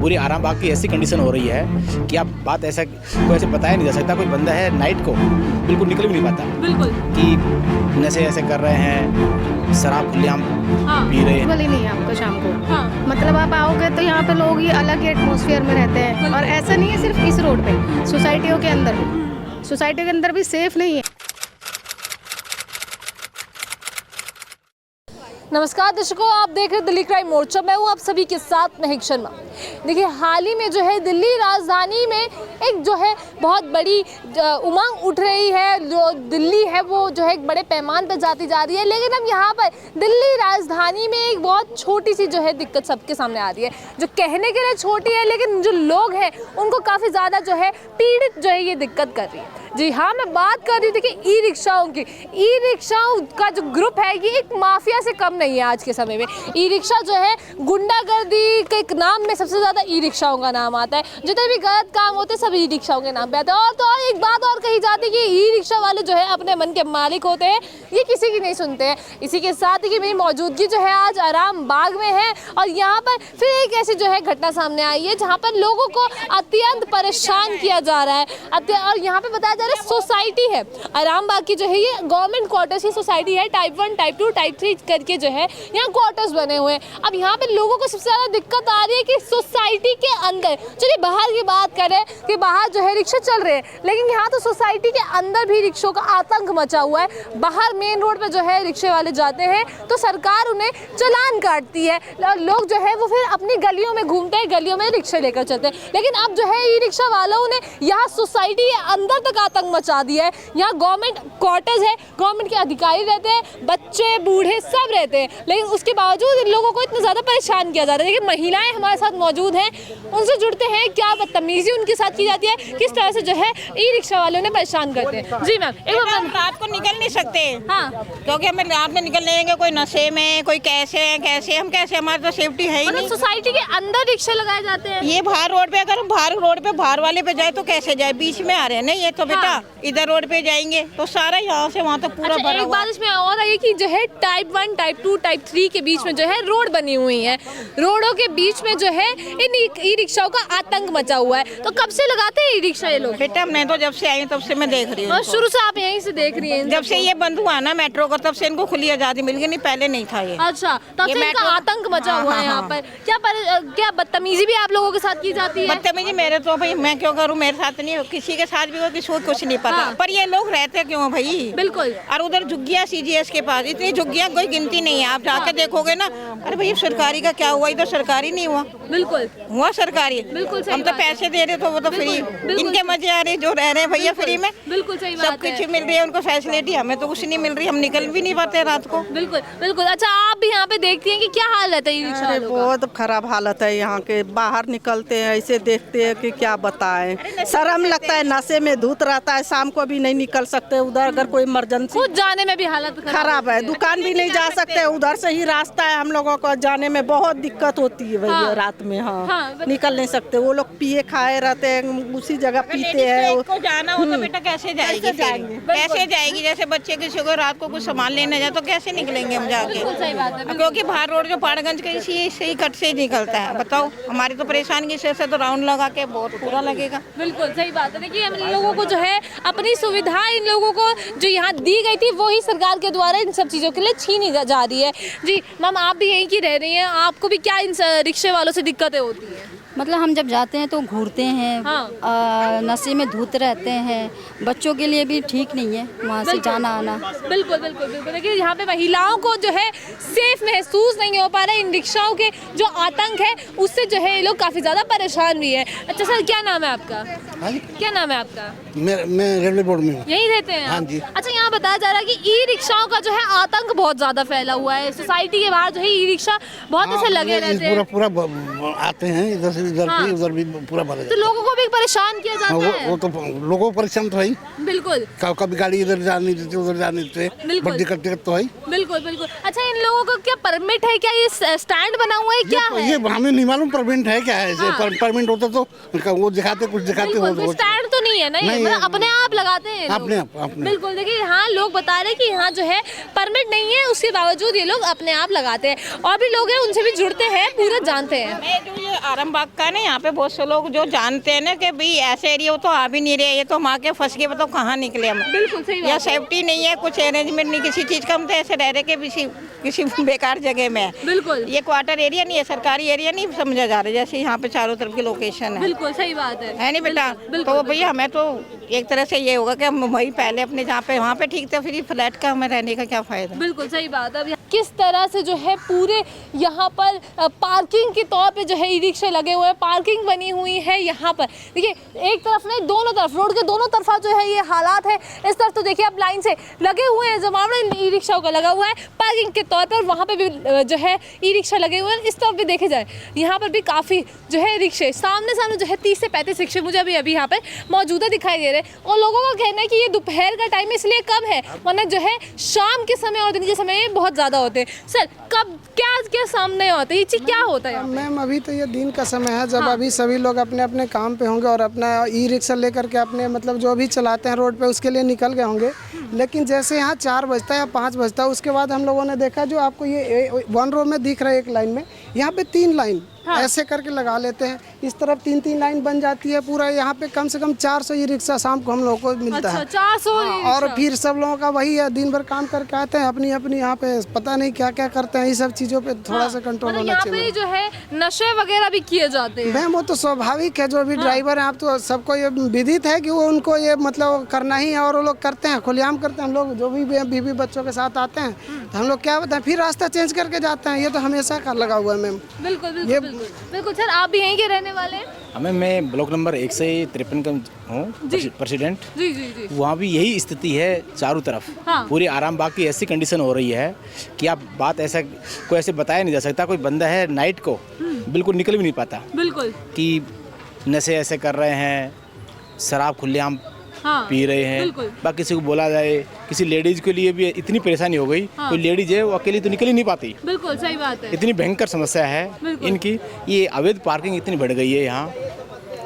पूरी आराम बाग की ऐसी कंडीशन हो रही है कि आप बात ऐसा कोई ऐसे बताया नहीं जा सकता। कोई बंदा है नाइट को बिल्कुल निकल भी नहीं पाता, बिल्कुल कि नशे ऐसे कर रहे हैं, शराब खुलेआम पी रहे हैं। बिल्कुल ही नहीं है आपको शाम को। हाँ। मतलब आप आओगे तो यहाँ पे लोग ही अलग ही एटमॉस्फेयर में रहते हैं। और ऐसा नहीं है सिर्फ इस रोड पे, सोसाइटियों के अंदर भी, सोसाइटी के अंदर भी सेफ नहीं है। नमस्कार दर्शकों, आप देख रहे हैं दिल्ली क्राइम मोर्चा। मैं हूँ आप सभी के साथ महक शर्मा। देखिए, हाल ही में जो है दिल्ली राजधानी में एक जो है बहुत बड़ी उमंग उठ रही है। जो दिल्ली है वो जो है एक बड़े पैमाने पर जाती जा रही है। लेकिन अब यहाँ पर दिल्ली राजधानी में एक बहुत छोटी सी जो है दिक्कत सबके सामने आ रही है, जो कहने के लिए छोटी है लेकिन जो लोग हैं उनको काफ़ी ज़्यादा जो है पीड़ित जो है ये दिक्कत कर रही है। जी हाँ, मैं बात कर रही थी कि ई रिक्शाओं की। ई रिक्शाओं का जो ग्रुप है ये एक माफिया से कम नहीं है आज के समय में। ई रिक्शा जो है गुंडागर्दी के एक नाम में सबसे ज़्यादा ई रिक्शाओं का नाम आता है। जितने भी गलत काम होते हैं सब ई रिक्शाओं के नाम पे आते हैं। और तो और एक बात और कही जाती है कि ई रिक्शा वाले जो है अपने मन के मालिक होते हैं, ये किसी की नहीं सुनते हैं। इसी के साथ ही मेरी मौजूदगी जो है आज आराम बाग में है और यहाँ पर फिर एक ऐसी जो है घटना सामने आई है जहाँ पर लोगों को अत्यंत परेशान किया जा रहा है। और यहाँ पे बताया जा रहा है सोसाइटी है आराम बाग की, जो है ये गवर्नमेंट क्वार्टर्स की सोसाइटी है। टाइप 1, टाइप 2, टाइप 3 करके जो है यहाँ क्वार्टर्स बने हुए हैं। अब यहाँ पे लोगों को सबसे ज़्यादा दिक्कत आ रही है कि सोसाइटी के अंदर, चलिए बाहर की बात करें कि बाहर जो है रिक्शा चल रहे हैं, लेकिन यहाँ तो सोसाइटी के अंदर भी रिक्शों का आतंक मचा हुआ है। बाहर मेन रोड पे जो है रिक्शे वाले जाते हैं तो सरकार उन्हें चालान काटती है और लोग जो है वो फिर अपनी गलियों में घूमते हैं, गलियों में रिक्शे लेकर चलते हैं। लेकिन अब जो है ई रिक्शा वालों ने यहाँ सोसाइटी के अंदर तक आतंक मचा दिया है। यहाँ गवर्नमेंट क्वार्टर्स है, गवर्नमेंट के अधिकारी रहते हैं, बच्चे बूढ़े सब रहते हैं, लेकिन उसके बावजूद इन लोगों को इतना ज़्यादा परेशान किया जाता है। देखिए, महिलाएं हमारे साथ मौजूद हैं, उनसे जुड़ते हैं, क्या बदतमीजी उनके साथ की जाती है, किस तरह से जो है ई रिक्शा वाले उन्हें परेशान करते हैं। जी मैम, हम रात को निकल नहीं सकते। हाँ, क्योंकि हमें रात में निकल लेंगे, कोई नशे में, कोई कैसे हम कैसे, हमारी तो सेफ्टी है ही नहीं। सोसाइटी के अंदर रिक्शे लगाए जाते हैं। ये बाहर रोड पे, अगर हम बाहर रोड पे बाहर वाले पे जाए तो कैसे जाए, बीच में आ रहे हैं ना ये तो बेटा। इधर रोड पे जाएंगे तो सारा यहाँ से वहाँ तक पूरा अच्छा, भरा एक हुआ। बात इसमें और है कि जो है टाइप 1, टाइप 2, टाइप 3 के बीच में जो है रोड बनी हुई है। रोडों के बीच में जो है इन ई रिक्शाओं का आतंक मचा हुआ है। तो कब से लगाते हैं ई रिक्शा ये लोग? बेटा मैं तो जब से आई हूँ तब से मैं देख रही हूँ। और शुरू से आप यहीं से देख रही हैं? जब से ये बंद हुआ ना मेट्रो का, तब से इनको खुली आजादी मिल गई, नहीं पहले नहीं था ये। अच्छा, तब से इनका आतंक मचा हुआ है यहाँ पर। क्या बदतमीजी भी आप लोगों के साथ की जाती है? बदतमीजी मेरे तो भाई मैं क्यों करूँ, मेरे साथ नहीं, किसी के साथ भी हो, किसी को कुछ नहीं पता। पर ये लोग रहते क्यों भाई? बिल्कुल। और उधर झुग्गियाँ CGS के पास इतनी झुग्गियाँ कोई गिनती नहीं है। आप जाके देखोगे ना, अरे भाई सरकारी का क्या हुआ, इधर सरकारी नहीं हुआ। बिल्कुल हुआ सरकारी। बिल्कुल सही हम तो बात है। पैसे दे रहे तो वो तो फ्री। इनके मजे आ रहे जो रह रहे हैं भैया फ्री में। बिल्कुल सही बात सब कुछ मिल रही है उनको फैसिलिटी, हमें तो कुछ नहीं मिल रही, हम निकल भी नहीं पाते रात को। बिल्कुल बिल्कुल। अच्छा, आप भी यहाँ पे देखती हैं कि क्या हाल रहता है ई रिक्शा वालों का? बहुत खराब हालत है यहाँ के। बाहर निकलते हैं ऐसे देखते हैं कि क्या बताएं, शर्म लगता है। नशे में धूत रहता है, शाम को भी नहीं निकल सकते उधर, अगर कोई इमरजेंसी खुद जाने में भी हालत खराब है। दुकान भी नहीं जा सकते, उधर से ही रास्ता है, हम लोगों को जाने में बहुत दिक्कत होती है भैया। हाँ। रात में हाँ, निकल नहीं सकते। वो लोग पिए खाए रहते हैं, उसी जगह पीते हैं। को जाना हो तो बेटा कैसे जाएगी? कैसे जाएगी? जैसे बच्चे किसी को रात को कुछ सामान लेने जाए तो कैसे निकलेंगे हम जाके? सही बात है। क्योंकि बाहर रोड जो पहाड़गंज का इसी कट से ही निकलता है। बताओ, हमारी तो परेशानी की से तो राउंड लगा के बहुत पूरा लगेगा। बिल्कुल सही बात है। देखिए, हम लोगों को जो है अपनी सुविधा इन लोगों को जो यहाँ दी गई थी वही सरकार के द्वारा इन सब चीज़ों के लिए छीनी जा रही है। जी मैम, आप भी यहीं की रह रही हैं, आपको भी क्या इन रिक्शे वालों से दिक्कतें होती हैं? मतलब हम जब जाते हैं तो घूरते हैं। हाँ। नशे में धूत रहते हैं, बच्चों के लिए भी ठीक नहीं है वहाँ से जाना आना। बिल्कुल बिल्कुल बिल्कुल। देखिए, यहाँ पे महिलाओं को जो है सेफ महसूस नहीं हो पा रहा है। इन रिक्शाओं के जो आतंक है उससे जो है ये लोग काफ़ी ज़्यादा परेशान भी है। अच्छा सर, क्या नाम है आपका? हाँ जी, क्या नाम है आपका? मैं रेलवे बोर्ड में हूँ। यहीं रहते हैं आप? हाँ जी। अच्छा, यहाँ बताया जा रहा है कि ई रिक्शाओं का जो है आतंक बहुत ज्यादा फैला हुआ है। सोसाइटी के बाहर जो है ई रिक्शा बहुत ऐसे लगे रहते हैं। पूरा आते हैं, इधर से इधर हाँ। भी उधर भी पूरा भरा तो लोगों को भी परेशान किया जाता है। वो तो लोगों को परेशान तो है ही। बिल्कुल कभी गाड़ी इधर जाने देते उधर जाने देते, बिल्कुल। बड़ी दिक्कत तो है। बिल्कुल बिल्कुल। अच्छा, इन लोगों को क्या परमिट है? क्या ये स्टैंड बना हुआ है? क्या है? ये हमें नहीं मालूम परमिट है क्या है। हाँ। परमिट होता तो वो दिखाते, कुछ दिखाते हो। स्टैंड तो नहीं है ना, ये मतलब अपने आप लगाते हैं लोग। अपने बिल्कुल। देखिए, हाँ, लोग बता रहे हैं कि यहाँ जो है परमिट नहीं है, उसके बावजूद ये लोग अपने आप लगाते हैं। और भी लोग हैं, उनसे भी जुड़ते हैं, पूरा जानते हैं। ये आरामबाग का ना, यहाँ पे बहुत से लोग जो जानते हैं ना कि भाई ऐसे एरिया तो आ भी नहीं रहे, ये तो माँ के फंस के बताओ कहाँ निकले हम। बिल्कुल सही या सेफ्टी नहीं है, कुछ अरेंजमेंट नहीं किसी चीज़ का, हम तो ऐसे रह रहे कि किसी बेकार जगह में है। बिल्कुल ये क्वार्टर एरिया नहीं है, सरकारी एरिया नहीं समझा जा रहा, जैसे यहाँ पे चारों तरफ की लोकेशन है। बिल्कुल सही बात है नहीं बेटा, तो भैया हमें तो एक तरह से ये होगा कि हम वही पहले अपने जहाँ पे वहाँ पे ठीक था, फिर फ्लैट का हमें रहने का क्या फायदा। बिल्कुल सही बात है। अब किस तरह से जो है पूरे यहाँ पर पार्किंग के तौर पे जो है ई रिक्शे लगे हुए हैं, पार्किंग बनी हुई है यहाँ पर। देखिए एक तरफ नहीं, दोनों तरफ, रोड के दोनों तरफा जो है ये हालात है। इस तरफ तो देखिए आप लाइन से लगे हुए हैं, जमावड़ा ई रिक्शाओं का लगा हुआ है पार्किंग के तौर पर, वहाँ पे भी जो है ई रिक्शा लगे हुए हैं। इस तरफ भी देखे जाए यहाँ पर भी काफ़ी जो है रिक्शे, सामने जो है 30 से 35 रिक्शे मुझे अभी यहाँ पे मौजूदा दिखाई दे रहे हैं। और लोगों का कहना है कि ये दोपहर का टाइम इसलिए कम है, वरना जो है शाम के समय और दिन के समय में बहुत ज़्यादा होते हैं। सर कब क्या सामने होता है, ये चीज़ क्या होता है? मैम अभी तो ये दिन का समय है जब अभी सभी लोग अपने अपने काम पे होंगे और अपना ई रिक्शा लेकर के अपने मतलब जो भी चलाते हैं रोड पे उसके लिए निकल गए होंगे। लेकिन जैसे यहाँ 4 बजता है या 5 बजता है, उसके बाद हम लोगों ने देखा जो आपको ये 1 रो में दिख रहा है एक लाइन में, यहाँ पे 3 लाइन ऐसे करके लगा लेते हैं। इस तरफ 3-3 लाइन बन जाती है पूरा। यहाँ पे कम से कम 400 ई रिक्शा शाम को हम लोगों को मिलता है। 400 और फिर सब लोगों का वही है, दिन भर काम करके आते हैं अपनी अपनी यहाँ पे पता नहीं क्या क्या करते हैं। ये सब चीज़ों पे थोड़ा सा कंट्रोल होना यहाँ चाहिए। पे जो है नशे वगैरह भी किए जाते हैं। मैम वो तो स्वाभाविक है, जो भी ड्राइवर हैं आप तो सबको ये विदित है कि वो उनको ये मतलब करना ही है और वो लोग करते हैं, खुलेआम करते हैं। हम लोग जो भी बीवी बच्चों के साथ आते हैं तो हम लोग क्या बताएं, फिर रास्ता चेंज करके जाते हैं। ये तो हमेशा का लगा हुआ है मैम। बिल्कुल बिल्कुल बिल्कुल। सर आप भी यहीं के रहने वाले हैं? हमें मैं ब्लॉक नंबर 153 का हूँ प्रेसिडेंट। जी जी जी। वहाँ भी यही स्थिति है चारों तरफ। हाँ। पूरी आरामबाग की ऐसी कंडीशन हो रही है कि आप बात ऐसा कोई ऐसे बताया नहीं जा सकता। कोई बंदा है नाइट को बिल्कुल निकल भी नहीं पाता। बिल्कुल कि नशे ऐसे कर रहे हैं, शराब खुलेआम हाँ, पी रहे हैं। बाकी किसी को बोला जाए, किसी लेडीज के लिए भी इतनी परेशानी हो गई। कोई लेडीज है वो अकेली तो निकल ही नहीं पाती। बिल्कुल सही बात है। इतनी भयंकर समस्या है इनकी। ये अवैध पार्किंग इतनी बढ़ गई है यहाँ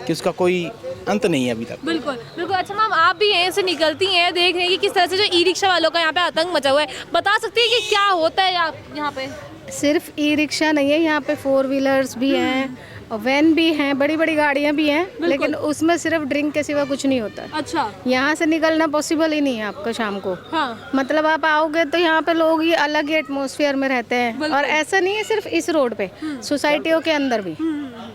कि उसका कोई अंत नहीं है अभी तक। बिल्कुल बिल्कुल। अच्छा मैम आप भी यहीं से निकलती हैं, देख रहे हैं कि किस तरह से जो ई रिक्शा वालों का यहाँ पे आतंक मचा हुआ है, बता सकती है कि क्या होता है यहाँ पे? सिर्फ ई रिक्शा नहीं है, यहाँ पे 4 व्हीलर्स भी हैं और वैन भी हैं, बड़ी बड़ी गाड़ियाँ भी हैं, लेकिन उसमें सिर्फ ड्रिंक के सिवा कुछ नहीं होता। अच्छा। यहाँ से निकलना पॉसिबल ही नहीं है आपका शाम को। हाँ। मतलब आप आओगे तो यहाँ पे लोग ये अलग ही एटमॉस्फेयर में रहते हैं। और ऐसा नहीं है सिर्फ इस रोड पे, सोसाइटियों के अंदर भी,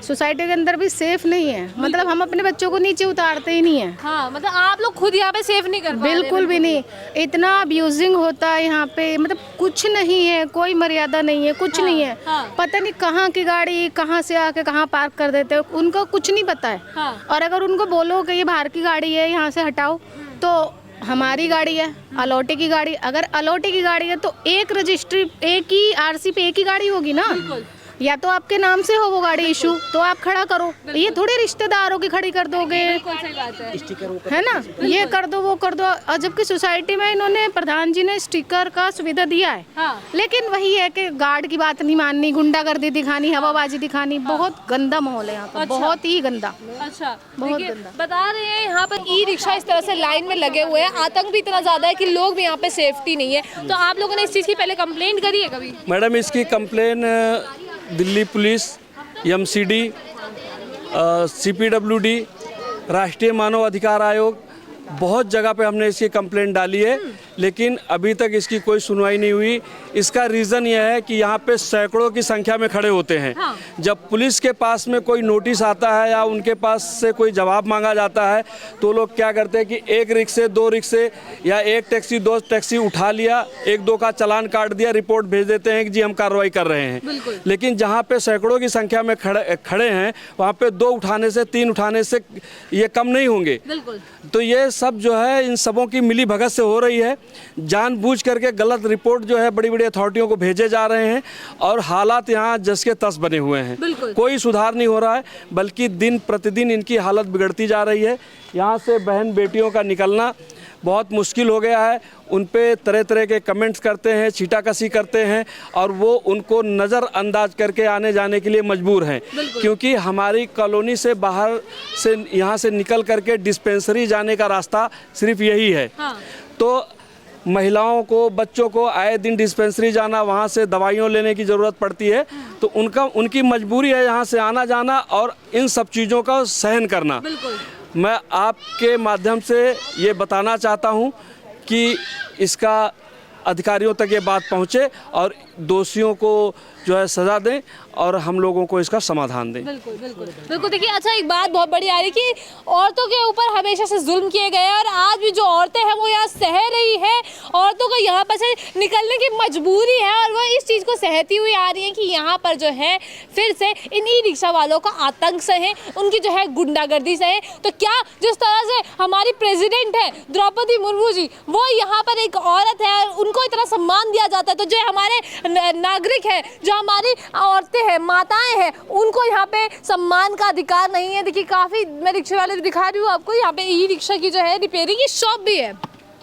सोसाइटी के अंदर भी सेफ नहीं है। मतलब हम अपने बच्चों को नीचे उतारते ही नहीं है। हाँ, मतलब आप लोग खुद यहाँ पे सेफ नहीं कर पा रहे? बिल्कुल भी नहीं। इतना अब्यूजिंग होता है यहाँ पे, मतलब कुछ नहीं है, कोई मर्यादा नहीं है, कुछ नहीं है। पता नहीं कहाँ की गाड़ी कहाँ से आके कहाँ पार्क कर देते हैं, उनको कुछ नहीं पता है। और अगर उनको बोलो कि ये बाहर की गाड़ी है यहाँ से हटाओ, तो हमारी गाड़ी है, अलौटी की गाड़ी, अगर अलौटी की गाड़ी है तो एक रजिस्ट्री, एक ही आरसी पे एक ही गाड़ी होगी ना, या तो आपके नाम से हो वो गाड़ी इशू तो आप खड़ा करो। ये थोड़े रिश्तेदारों की खड़ी कर दोगे, है ना, ये कर दो वो कर दो। और जबकि सोसाइटी में इन्होंने प्रधान जी ने स्टिकर का सुविधा दिया है। हाँ। लेकिन वही है कि गार्ड की बात नहीं माननी, गुंडागर्दी दिखानी, हवाबाजी दिखानी। बहुत गंदा माहौल है यहाँ पर। अच्छा। बहुत ही गंदा। अच्छा, बहुत गंदा। बता रहे हैं यहाँ पर ई रिक्शा इस तरह से लाइन में लगे हुए हैं, आतंक भी इतना ज्यादा है कि लोग भी यहाँ पे सेफ्टी नहीं है। तो आप लोगों ने इस चीज की पहले कंप्लेंट करी है कभी? मैडम इसकी complain Delhi police, MCD, CPWD, राष्ट्रीय मानव अधिकार आयोग, बहुत जगह पे हमने इसकी कंप्लेंट डाली है, लेकिन अभी तक इसकी कोई सुनवाई नहीं हुई। इसका रीज़न यह है कि यहाँ पे सैकड़ों की संख्या में खड़े होते हैं। हाँ। जब पुलिस के पास में कोई नोटिस आता है या उनके पास से कोई जवाब मांगा जाता है तो लोग क्या करते हैं कि 1 रिक्शे 2 रिक्शे या 1 टैक्सी 2 टैक्सी उठा लिया, 1-2 का चालान काट दिया, रिपोर्ट भेज देते हैं कि जी हम कार्रवाई कर रहे हैं। लेकिन जहाँ पे सैकड़ों की संख्या में खड़े हैं वहाँ पे 2 उठाने से 3 उठाने से ये कम नहीं होंगे। तो ये सब जो है इन सबों की मिली भगत से हो रही है। जानबूझ करके गलत रिपोर्ट जो है बड़ी बड़ी अथॉरिटियों को भेजे जा रहे हैं और हालात यहाँ जस के तस बने हुए हैं। कोई सुधार नहीं हो रहा है, बल्कि दिन प्रतिदिन इनकी हालत बिगड़ती जा रही है। यहाँ से बहन बेटियों का निकलना बहुत मुश्किल हो गया है। उन पे तरह तरह के कमेंट्स करते हैं, छीटाकशी करते हैं और वो उनको नज़रअंदाज करके आने जाने के लिए मजबूर हैं, क्योंकि हमारी कॉलोनी से बाहर से यहाँ से निकल करके डिस्पेंसरी जाने का रास्ता सिर्फ यही है। हाँ। तो महिलाओं को, बच्चों को आए दिन डिस्पेंसरी जाना, वहाँ से दवाइयों लेने की ज़रूरत पड़ती है, तो उनकी मजबूरी है यहाँ से आना जाना और इन सब चीज़ों का सहन करना। मैं आपके माध्यम से ये बताना चाहता हूँ कि इसका अधिकारियों तक ये बात पहुँचे और दोषियों को जो है सज़ा दें और हम लोगों को इसका समाधान दें। बिल्कुल बिल्कुल बिल्कुल। देखिए, अच्छा, एक बात बहुत बड़ी आ रही कि औरतों के ऊपर हमेशा से जुल्म किए गए हैं और आज भी जो औरतें हैं वो यहाँ सह रही है। औरतों को यहाँ पर से निकलने की मजबूरी है और वो इस चीज़ को सहती हुई आ रही है कि यहाँ पर जो है फिर से इन ई रिक्शा वालों का आतंक सहे, उनकी जो है गुंडागर्दी सहे। तो क्या जिस तरह से हमारी प्रेसिडेंट है द्रौपदी मुर्मू जी, वो यहाँ पर एक औरत है और उनको इतना सम्मान दिया जाता है, तो जो हमारे नागरिक है, जो हमारी औरतें हैं, माताएं हैं, उनको यहाँ पे सम्मान का अधिकार नहीं है। देखिए, काफ़ी मैं रिक्शे वाले दिखा रही हूँ आपको, यहाँ पे ई रिक्शा की जो है रिपेयरिंग की शॉप भी है।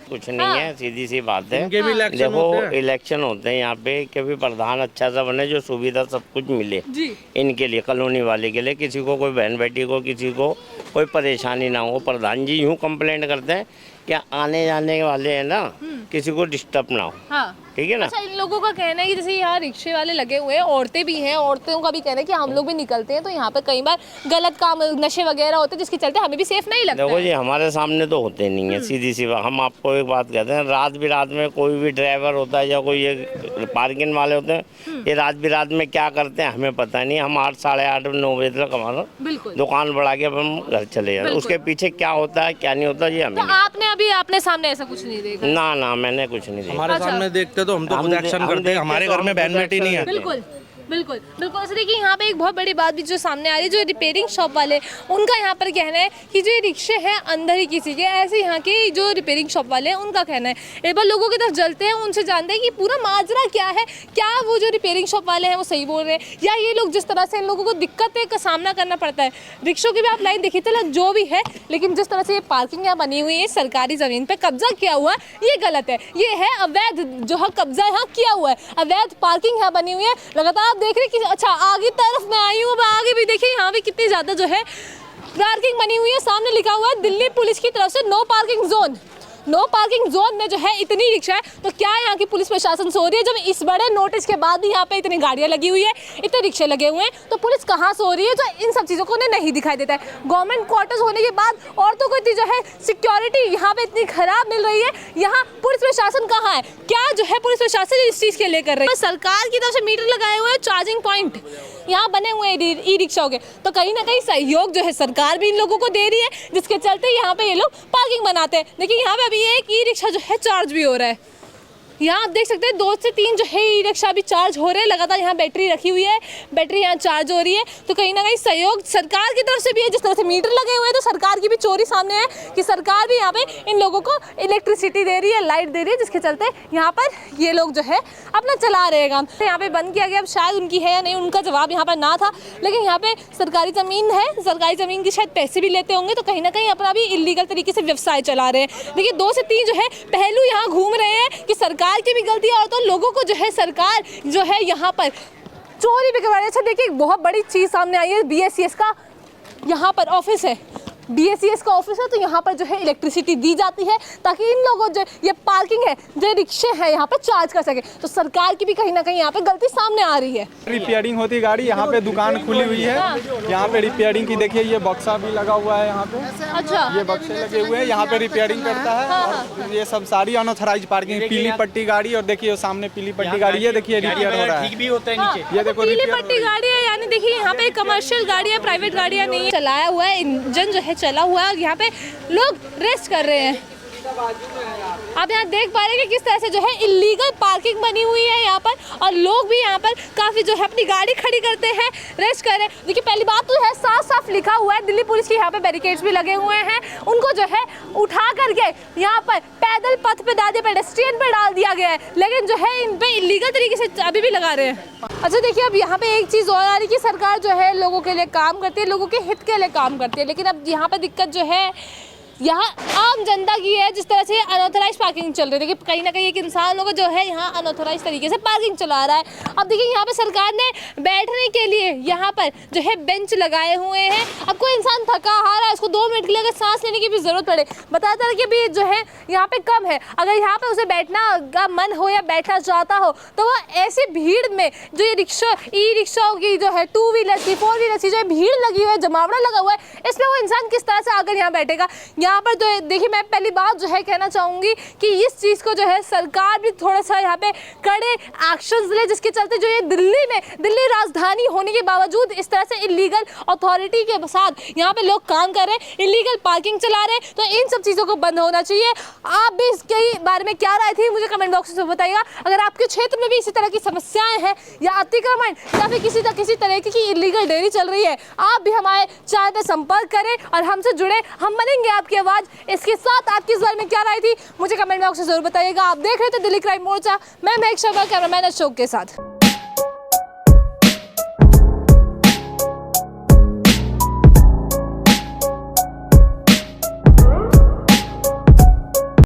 कुछ नहीं है, सीधी सी बात है। देखो, इलेक्शन होते हैं यहाँ पे कि भी प्रधान अच्छा सा बने, जो सुविधा सब कुछ मिले इनके लिए, कॉलोनी वाले के लिए, किसी को कोई बहन बेटी को किसी को कोई परेशानी ना हो। प्रधान जी यूँ कंप्लेंट करते हैं क्या आने जाने वाले हैं ना, किसी को डिस्टर्ब ना हो। ठीक है ना। अच्छा, इन लोगों का कहना है कि जैसे यहाँ रिक्शे वाले लगे हुए हैं, औरतें भी हैं, औरतों का भी कहना है कि हम लोग भी निकलते हैं तो यहाँ पर कई बार गलत काम, नशे वगैरह होते हैं, जिसके चलते हमें भी सेफ नहीं लगता। देखो जी, हमारे सामने तो होते नहीं है, सीधी सी बात। हम आपको एक बात कहते हैं, रात बिरात में कोई भी ड्राइवर होता है या कोई ये पार्किंग वाले होते हैं, ये रात बिरात में क्या करते हैं हमें पता नहीं। हम 8, साढ़े 8, 9 बजे तक हमारा दुकान बढ़ा के हम घर चले जाते, उसके पीछे क्या होता है क्या नहीं होता जी हमें। आपने सामने ऐसा कुछ नहीं देखा? ना, मैंने कुछ नहीं देखा। हमारे सामने देखते तो हम तो खुद एक्शन करते हैं। हमारे घर में बहन बेटी नहीं है। बिल्कुल बिल्कुल बिल्कुल। ऐसे देखिए, यहाँ पे एक बहुत बड़ी बात भी जो सामने आ रही है, जो रिपेयरिंग शॉप वाले, उनका यहाँ पर कहना है कि जो ये रिक्शे हैं अंदर ही किसी के, ऐसे यहाँ के जो रिपेयरिंग शॉप वाले हैं उनका कहना है। एक बार लोगों की तरफ जलते हैं, उनसे जानते हैं कि पूरा माजरा क्या है, क्या वो जो रिपेयरिंग शॉप वाले हैं वो सही बोल रहे हैं या ये लोग जिस तरह से इन लोगों को दिक्कतें का सामना करना पड़ता है। रिक्शों की भी आप लाइन देखिए, चलो जो भी है, लेकिन जिस तरह से ये पार्किंग यहाँ बनी हुई है, सरकारी ज़मीन पर कब्जा किया हुआ है, ये गलत है। ये है अवैध जो है कब्जा यहाँ किया हुआ है, अवैध पार्किंग यहाँ बनी हुई है। लगातार आप देख रहे हैं कि अच्छा आगे तरफ मैं आई हूँ, आगे भी देखिए यहाँ भी कितनी ज़्यादा जो है पार्किंग बनी हुई है। सामने लिखा हुआ है दिल्ली पुलिस की तरफ से no parking zone. No parking zone में जो है इतनी रिक्शा है, तो क्या यहाँ की पुलिस प्रशासन सो रही है? जब इस बड़े नोटिस के बाद भी यहाँ पे इतनी गाड़ियाँ लगी हुई है, इतने रिक्शे लगे हुए हैं, तो पुलिस कहाँ सो रही है जो इन सब चीज़ों को उन्हें नहीं दिखाई देता है? गवर्नमेंट क्वार्टर्स होने के बाद औरतों को इतनी जो है सिक्योरिटी यहाँ पे इतनी खराब मिल रही है, यहाँ पुलिस प्रशासन कहाँ है? क्या जो है पुलिस प्रशासन इस चीज़ के लिए कर रही है? सरकार की तरफ से मीटर लगाए हुए हैं, चार्जिंग पॉइंट यहाँ बने हुए हैं ई रिक्शाओं के, तो कहीं ना कहीं सहयोग जो है सरकार भी इन लोगों को दे रही है, जिसके चलते यहाँ पे ये लोग पार्किंग बनाते हैं। देखिए, यहाँ पे अभी एक ई रिक्शा जो है चार्ज भी हो रहा है। यहाँ आप देख सकते हैं 2 से 3 जो है ई रिक्शा भी चार्ज हो रहे हैं, लगातार यहाँ बैटरी रखी हुई है, बैटरी यहाँ चार्ज हो रही है। तो कहीं ना कहीं सहयोग सरकार की तरफ से भी है। जिस तरह से मीटर लगे हुए हैं, तो सरकार की भी चोरी सामने है कि सरकार भी यहाँ पे इन लोगों को इलेक्ट्रिसिटी दे रही है, लाइट दे रही है, जिसके चलते यहाँ पर ये लोग जो है अपना चला रहे काम। यहाँ पे बंद किया गया, अब शायद उनकी है या नहीं, उनका जवाब यहाँ पर ना था, लेकिन यहाँ पे सरकारी ज़मीन है, सरकारी ज़मीन के शायद पैसे भी लेते होंगे, तो कहीं ना कहीं अपना भी इलीगल तरीके से व्यवसाय चला रहे हैं। देखिए, 2 से 3 जो है पहलू यहाँ घूम रहे हैं कि सरकार की भी गलती है और तो लोगों को जो है सरकार जो है यहाँ पर चोरी भी करवा रही है। अच्छा देखिए, एक बहुत बड़ी चीज़ सामने आई है, BSES का यहाँ पर ऑफिस है, BSES का ऑफिस है, तो यहाँ पर जो है इलेक्ट्रिसिटी दी जाती है ताकि इन लोगों जो ये पार्किंग है, जो रिक्शे हैं, यहाँ पर चार्ज कर सके। तो सरकार की भी कहीं ना कहीं यहाँ पे गलती सामने आ रही है। रिपेयरिंग होती गाड़ी, यहाँ पे दुकान खुली हुई है, यहाँ पे रिपेयरिंग की देखिए, ये बक्सा भी लगा हुआ है यहाँ पे। अच्छा, ये बक्से लगे हुए हैं, यहाँ पे रिपेयरिंग करता है। और ये सब सारी अनऑथराइज पार्किंग, पीली पट्टी गाड़ी, और देखिए सामने पीली पट्टी गाड़ी, ये देखिए रिपेयर हो रहा है, ठीक भी होता है नीचे। ये देखो पीली पट्टी गाड़ी है, यानी देखिए यहाँ पे कमर्शियल गाड़ी है, प्राइवेट गाड़ियाँ नहीं है। चलाया हुआ है, इंजन जो है चला हुआ है और यहाँ पे लोग रेस्ट कर रहे हैं। आप यहाँ देख पा रहे हैं कि किस तरह से जो है इलीगल पार्किंग बनी हुई है यहाँ पर, और लोग भी यहाँ पर काफ़ी जो है अपनी गाड़ी खड़ी करते हैं, रेस्ट कर रहे हैं। देखिए, पहली बात तो है, साफ साफ लिखा हुआ है, दिल्ली पुलिस के यहाँ पे बैरिकेड्स भी लगे हुए हैं, उनको जो है उठा करके यहाँ पर पैदल पथ पे डाल दिया, पेडेस्ट्रियन पे डाल दिया गया है, लेकिन जो है इन पे इलीगल तरीके से अभी भी लगा रहे हैं। अच्छा देखिए, अब यहाँ पे एक चीज़ और आ रही है कि सरकार जो है लोगों के लिए काम करती है, लोगों के हित के लिए काम करती है, लेकिन अब यहाँ पर दिक्कत जो है यहाँ आम जनता की है, जिस तरह से अनऑथराइज पार्किंग चल रही है। देखिए कहीं ना कहीं एक इंसान लोग जो है यहाँ अनऑथराइज तरीके से पार्किंग चला रहा है। अब देखिए यहाँ पे सरकार ने बैठने के लिए यहाँ पर जो है बेंच लगाए हुए हैं। अब कोई इंसान थका हारा है, उसको 2 मिनट के लिए अगर सांस लेने की भी जरूरत पड़े, बताया था कि भी जो है यहाँ पे कम है, अगर यहाँ पे उसे बैठना का मन हो या बैठना चाहता हो तो वो ऐसी भीड़ में जो ये ई रिक्शाओं की जो है 2 व्हीलर की 4 व्हीलर की जो है भीड़ लगी हुई है, जमावड़ा लगा हुआ है, इसमें वो इंसान किस तरह से आकर यहाँ बैठेगा। यहाँ पर जो है देखिए मैं पहली बात जो है कहना चाहूँगी कि इस चीज़ को जो है सरकार भी थोड़ा सा यहाँ पे कड़े एक्शंस ले, जिसके चलते जो ये दिल्ली राजधानी होने के बावजूद इस तरह से इलीगल अथॉरिटी के साथ यहाँ पे लोग काम कर रहे हैं, इलीगल पार्किंग चला रहे हैं, तो इन सब चीज़ों को बंद होना चाहिए। आप भी इसके बारे में क्या राय थी मुझे कमेंट बॉक्स में बताइएगा। अगर आपके क्षेत्र में भी इसी तरह की समस्याएं हैं या अतिक्रमण या फिर किसी तरह की इलीगल डेयरी चल रही है, आप भी हमारे चैनल पर संपर्क करें और हमसे जुड़े, हम बनेंगे आपकी आवाज़। इसके साथ आपकी इस बारे में क्या राय थी मुझे कमेंट बॉक्स में जरूर बताइएगा। आप देख रहे थे दिल्ली क्राइम मोर्चा, मैं महक शर्मा, कैमरामैन अशोक के साथ।